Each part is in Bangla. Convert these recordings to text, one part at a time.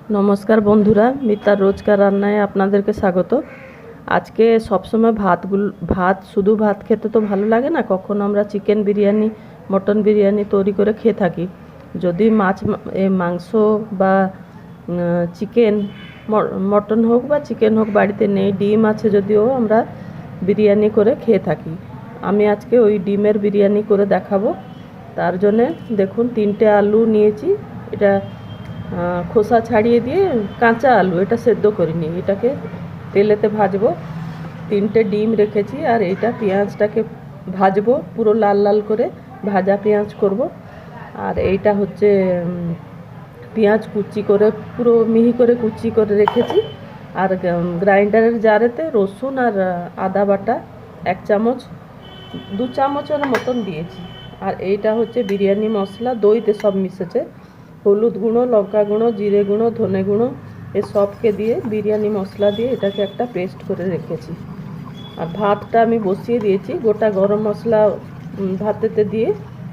নমস্কার বন্ধুরা, মিতার রোজকার রান্নায় আপনাদেরকে স্বাগত। আজকে সবসময় শুধু ভাত খেতে তো ভালো লাগে না, কখনো আমরা চিকেন বিরিয়ানি, মটন বিরিয়ানি তৈরি করে খেয়ে থাকি। যদি মাংস বা চিকেন, মটন হোক বা চিকেন হোক বাড়িতে নেই, ডিম আছে যদিও, আমরা বিরিয়ানি করে খেয়ে থাকি। আমি আজকে ওই ডিমের বিরিয়ানি করে দেখাবো। তার জন্যে দেখুন 3টে আলু নিয়েছি। এটা খোসা ছাড়িয়ে দিয়ে কাঁচা আলু, এটা সেদ্ধ করিনি, এটাকে তেলেতে ভাজবো। 3টে ডিম রেখেছি, আর এইটা পেঁয়াজটাকে ভাজবো পুরো লাল লাল করে, ভাজা পেঁয়াজ করব। আর এইটা হচ্ছে পেঁয়াজ কুচি করে পুরো মিহি করে কুচি করে রেখেছি। আর গ্রাইন্ডারের জারেতে রসুন আর আদা বাটা 1 চামচ, 2 চামচের মতন দিয়েছি। আর এইটা হচ্ছে বিরিয়ানি মশলা, দইতে সব মিশেছে। হলুদ গুঁড়ো, লঙ্কা গুঁড়ো, জিরে গুঁড়ো, ধনে গুঁড়ো, সবকে দিয়ে বিরিয়ানি মশলা দিয়ে এটাকে একটা পেস্ট করে রেখেছি। আর ভাতটা আমি বসিয়ে দিয়েছি, গোটা গরম মশলা ভাতেতে দিয়ে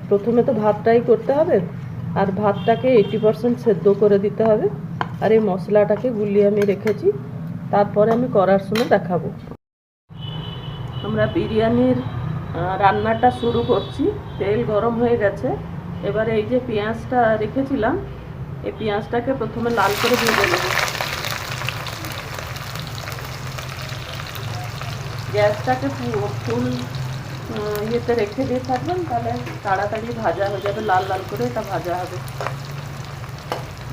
প্রথমে তো ভাতটাই করতে হবে, আর ভাতটাকে 80% সেদ্ধ করে দিতে হবে। আর এই মশলাটাকে গুলিয়ে আমি রেখেছি, তারপরে আমি করার সময় দেখাবো। আমরা বিরিয়ানির রান্নাটা শুরু করছি। তেল গরম হয়ে গেছে। এবারে এই যে পেঁয়াজটা রেখেছিলাম, এই পেঁয়াজটাকে প্রথমে লাল করে ভেজে নেব। গ্যাসটাকে ফুল ইয়েতে রেখে দিয়ে থাকবেন, তাহলে তাড়াতাড়ি ভাজা হয়ে যাবে, লাল লাল করে এটা ভাজা হবে।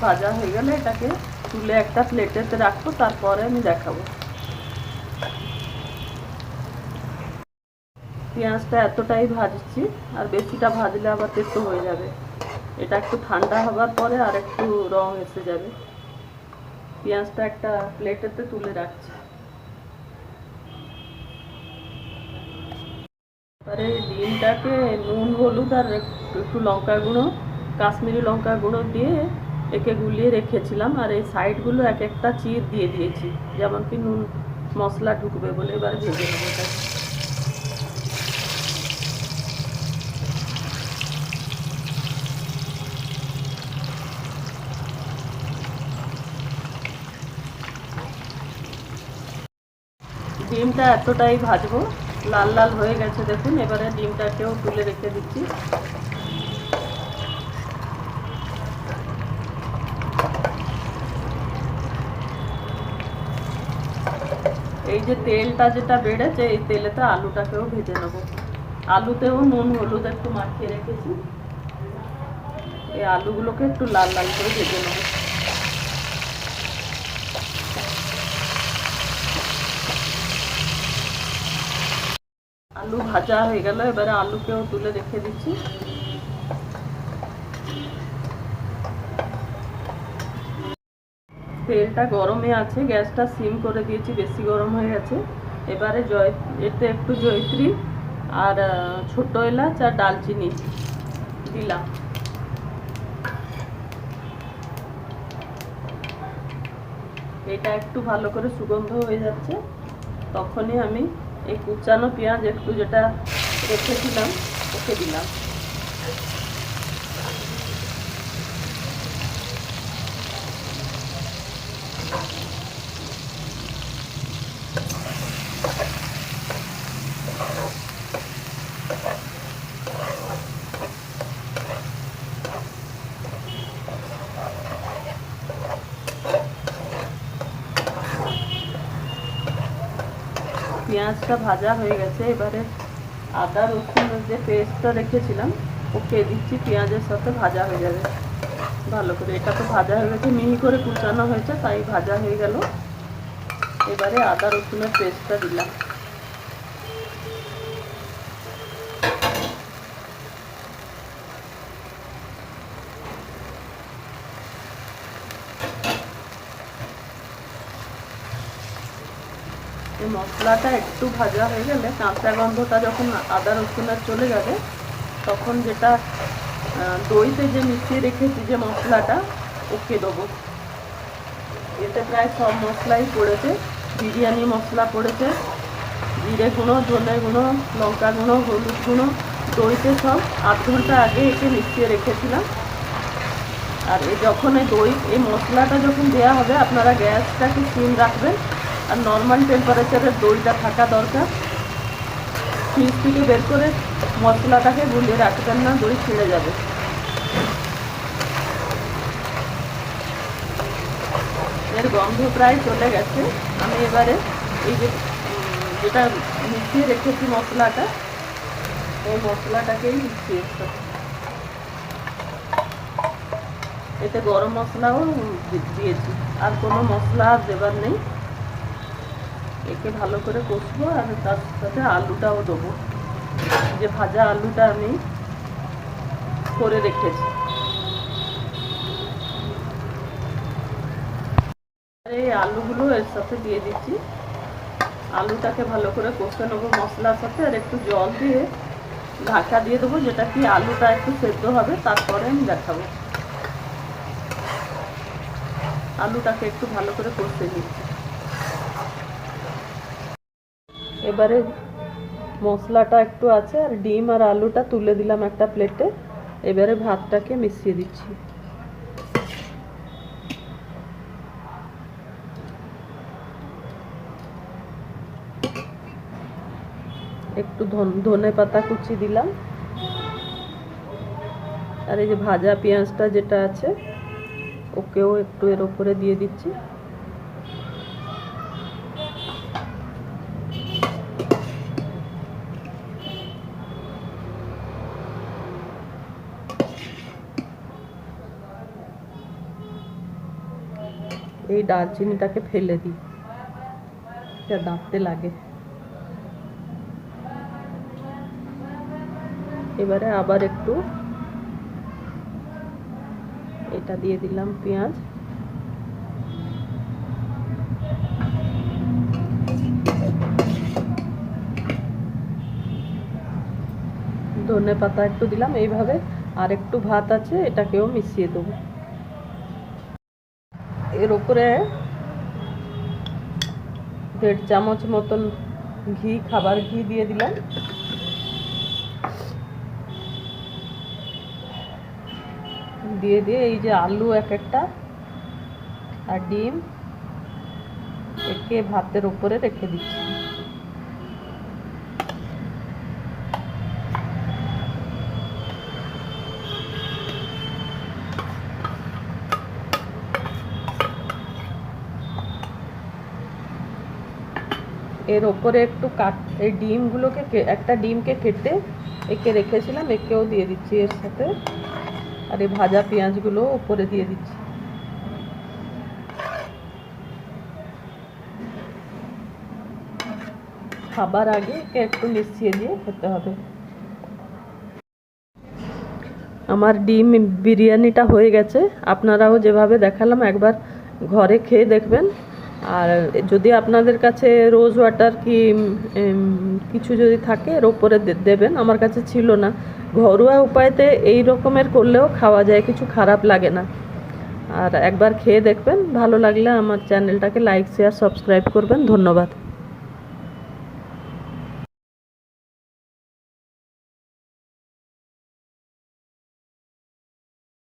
ভাজা হয়ে গেলে এটাকে তুলে একটা প্লেটেতে রাখবো, তারপরে আমি দেখাবো। পেঁয়াজটা এতটাই ভাজছি, আর বেশিটা ভাজলে আবার তেতো হয়ে যাবে। এটা একটু ঠান্ডা হবার পরে আর একটু রং এসে যাবে। পেঁয়াজটা একটা প্লেটেতে তুলে রাখছি। এবারে ডিমটাকে নুন, হলুদ আর একটু লঙ্কা গুঁড়ো, কাশ্মীরি লঙ্কা গুঁড়ো দিয়ে একে গুলিয়ে রেখেছিলাম। আর এই সাইডগুলো এক একটা চির দিয়ে দিয়েছি, যেমন কি নুন মশলা ঢুকবে বলে। এবারে ভেজে নেবো এটা। ডিমটা এতটাই ভাজবো, লাল লাল হয়ে গেছে দেখুন। এবারে ডিমটাকেও তুলে রেখে দিচ্ছি। এই যে তেলটা যেটা বেড়েছে, এই তেলেতে আলুটাকেও ভেজে নেব। আলুতেও নুন হলুদ একটু মাখিয়ে রেখেছি। এই আলুগুলোকে একটু লাল লাল করে ভেজে নেব। আলু ভাজা হয়ে গেল, এবারে আলুকেও তুলে রেখে দিচ্ছি। তেলটা গরমে আছে, গ্যাসটা সিম করে দিয়েছি, বেশি গরম হয়ে গেছে। এবারে এতে একটু জয়িত্রী আর ছোট এলাচ আর ডালচিনি দিলাম। এটা একটু ভালো করে সুগন্ধ হয়ে যাচ্ছে, তখনই আমি এই কুচানো পেঁয়াজ একটু যেটা রেখেছিলাম ওকে দিলাম। পেঁয়াজটা ভাজা হয়ে গেছে, এবারে আদা রসুনের যে পেস্টটা রেখেছিলাম ওকে দিচ্ছি। পেঁয়াজের সাথে ভাজা হয়ে যাবে ভালো করে। এটা তো ভাজা হয়ে গেছে, মিহি করে কুচানো হয়েছে, তাই ভাজা হয়ে গেল। এবারে আদা রসুনের পেস্টটা দিলাম। এই মশলাটা একটু ভাজা হয়ে গেলে, কাঁচা গন্ধটা যখন আদা রসুনের চলে যাবে, তখন যেটা দইতে যে মিশিয়ে রেখেছি যে মশলাটা ওকে দেবো। এতে প্রায় সব মশলাই পড়েছে। বিরিয়ানি মশলা পড়েছে, জিরে গুঁড়ো, ধনে গুঁড়ো, লঙ্কা গুঁড়ো, হলুদ গুঁড়ো, দইতে সব 8 ঘন্টা আগে একে মিশিয়ে রেখেছিলাম। আর যখন এই মশলাটা যখন দেওয়া হবে আপনারা গ্যাসটাকে সিম রাখবেন, আর নর্মাল টেম্পারেচারের দইটা থাকা দরকার। ফ্রিজ থেকে বের করে মশলাটাকে গুলিয়ে রাখবেন না, দই ছিঁড়ে যাবে। এর গন্ধ প্রায় চলে গেছে। আমি এবারে এই যেটা মিশিয়ে রেখেছি মশলাটা, এই মশলাটাকেই মিশিয়ে, এতে গরম মশলাও দিয়েছি, আর কোনো মশলা দেবার নেই। একে ভালো করে কষবো, আর তার সাথে আলুটাও দেবো, যে ভাজা আলুটা আমি করে রেখেছি। এই আলুগুলো এর সাথে দিয়ে দিচ্ছি, আলুটাকে ভালো করে কষে নেবো মশলার সাথে, আর একটু জল দিয়ে ঢাকা দিয়ে দেবো, যেটা কি আলুটা একটু সেদ্ধ হবে, তারপরে আমি দেখাবো। আলুটাকে একটু ভালো করে কষে নিচ্ছি। এবারে মশলাটা একটু আছে, আর ডিম আর আলুটা তুলে দিলাম একটা প্লেটে। এবারে ভাতটাকে মিশিয়ে দিচ্ছি। একটু ধনে পাতা কুচি দিলাম, আর এই যে ভাজা পেঁয়াজটা যেটা আছে ওকেও একটু এর উপরে দিয়ে দিচ্ছি। এই দারচিনিটাকে ফেলে দিই, এটা দাঁতে লাগে। এবারে আবার একটু এটা দিয়ে দিলাম পেঁয়াজ, ধনে পাতা একটু দিলাম। এইভাবে আর একটু ভাত আছে, এটাকেও মিশিয়ে দেবো। এর উপরে 1.5 চামচ মতন ঘি, খাবার ঘি দিয়ে দিলাম। দিয়ে এই যে আলু একটা আর ডিম একে ভাতের উপরে রেখে দিচ্ছি। এর ওপরে একটু এই ডিমগুলোকে, একটা ডিমকে কেটে একে রেখেছিলাম, একেও দিয়ে দিচ্ছি এর সাথে, আর এই ভাজা পেঁয়াজগুলো উপরে দিয়ে দিচ্ছি। খাবার আগে একে একটু মিশিয়ে দিয়ে খেতে হবে। আমার ডিম বিরিয়ানিটা হয়ে গেছে। আপনারাও যেভাবে দেখালাম একবার ঘরে খেয়ে দেখবেন। আর যদি আপনাদের কাছে রোজ ওয়াটার কি কিছু যদি থাকে এর ওপরে দেবেন, আমার কাছে ছিল না। ঘরোয়া উপায়তে এই রকমের করলেও খাওয়া যায়, কিছু খারাপ লাগে না। আর একবার খেয়ে দেখবেন, ভালো লাগলে আমার চ্যানেলটাকে লাইক শেয়ার সাবস্ক্রাইব করবেন। ধন্যবাদ।